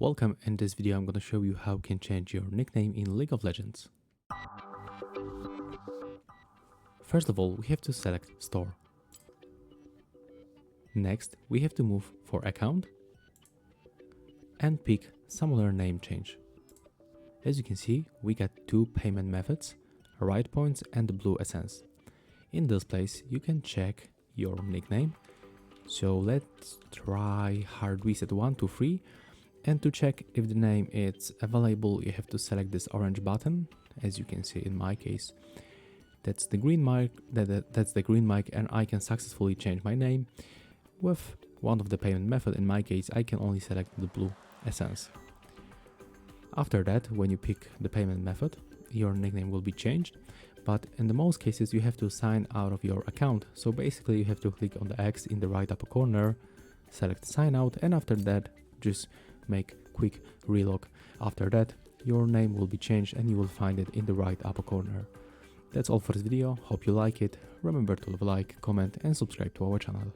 Welcome. In this video I'm going to show you how you can change your nickname in League of Legends. First of all, we have to select Store. Next, we have to move for Account and pick some other name change. As you can see, we got two payment methods, right points and the blue essence. In this place, you can check your nickname. So let's try HardReset.Info. And to check if the name is available, you have to select this orange button. As you can see in my case, that's the green mic. That's the green mic, and I can successfully change my name with one of the payment method. In my case, I can only select the blue essence. After that, when you pick the payment method, your nickname will be changed. But in the most cases, you have to sign out of your account. So basically, you have to click on the X in the right upper corner, select sign out, and after that, just make quick relog. After that, your name will be changed and you will find it in the right upper corner. That's all for this video. Hope you like it. Remember to leave a like, comment and subscribe to our channel.